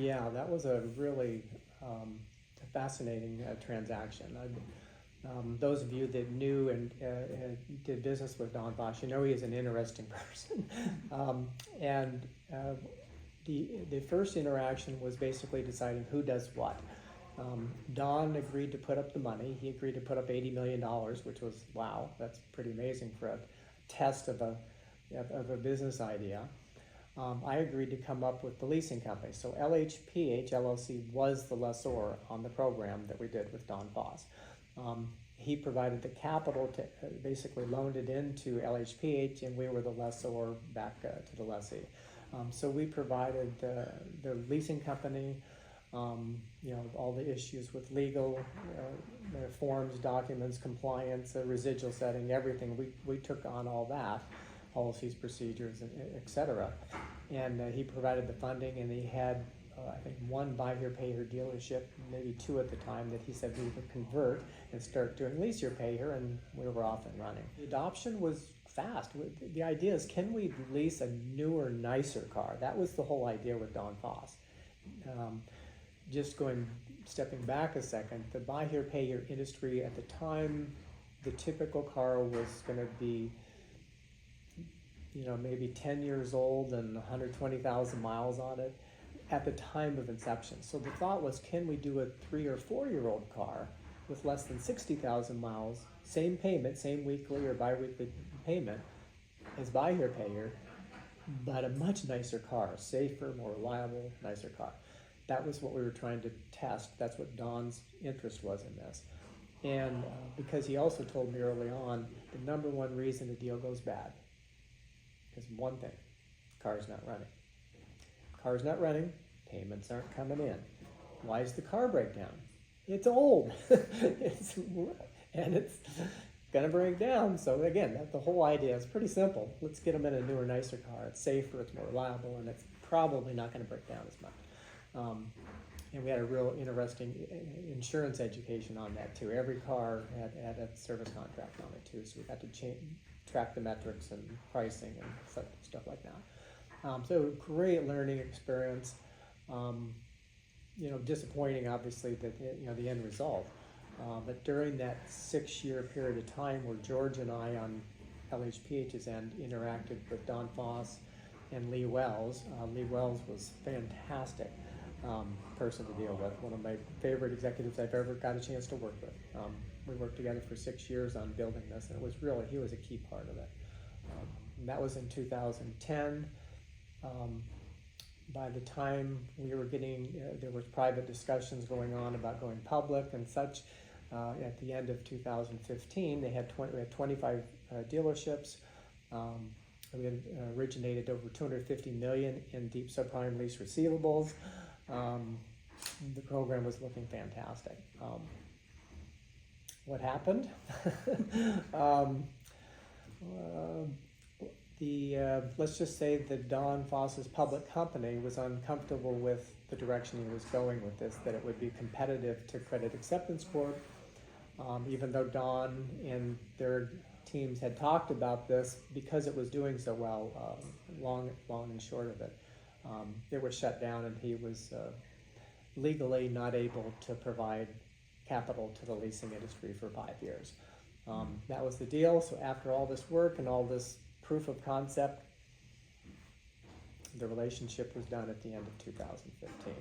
Yeah, that was a really fascinating transaction. Those of you that knew and did business with Don Bosch, you know he is an interesting person. And the first interaction was basically deciding who does what. Don agreed to put up the money. He agreed to put up $80 million, which was, wow, that's pretty amazing for a test of a business idea. I agreed to come up with the leasing company. So LHPH LLC was the lessor on the program that we did with Don Foss. He provided the capital to basically loaned it into LHPH, and we were the lessor back to the lessee. So we provided the leasing company, all the issues with legal forms, documents, compliance, residual setting, everything. We took on all that, policies, procedures, et cetera. And he provided the funding, and he had, I think, one buy here, pay here dealership, maybe two at the time, that he said we would convert and start doing lease here, pay here, and we were off and running. The adoption was fast. The idea is, can we lease a newer, nicer car? That was the whole idea with Don Foss. Stepping back a second, the buy here, pay here industry at the time, the typical car was going to be, maybe 10 years old and 120,000 miles on it at the time of inception. So the thought was, can we do a 3 or 4-year-old car with less than 60,000 miles, same payment, same weekly or bi-weekly payment as buy here, pay here, but a much nicer car, safer, more reliable, nicer car. That was what we were trying to test. That's what Don's interest was in this. And because he also told me early on, the number one reason a deal goes bad is one thing: car's not running. Car's not running, payments aren't coming in. Why does the car break down? It's old. It's gonna break down. So again, the whole idea is pretty simple. Let's get them in a newer, nicer car. It's safer, it's more reliable, and it's probably not gonna break down as much. And we had a real interesting insurance education on that too. Every car had a service contract on it too, so we had to track the metrics and pricing and stuff like that. So great learning experience. Disappointing obviously that the end result. But during that 6-year period of time where George and I on LHPH's end interacted with Don Foss and Lee Wells. Lee Wells was fantastic person to deal with. One of my favorite executives I've ever got a chance to work with. We worked together for 6 years on building this, and he was a key part of it. And that was in 2010. By the time we were there was private discussions going on about going public and such. At the end of 2015, we had 25 dealerships. We had originated over $250 million in deep subprime lease receivables. The program was looking fantastic. What happened? Let's just say that Don Foss's public company was uncomfortable with the direction he was going with this, that it would be competitive to Credit Acceptance Corp. Even though Don and their teams had talked about this, because it was doing so well, long and short of it, it was shut down, and he was legally not able to provide capital to the leasing industry for 5 years. That was the deal. So after all this work and all this proof of concept, the relationship was done at the end of 2015.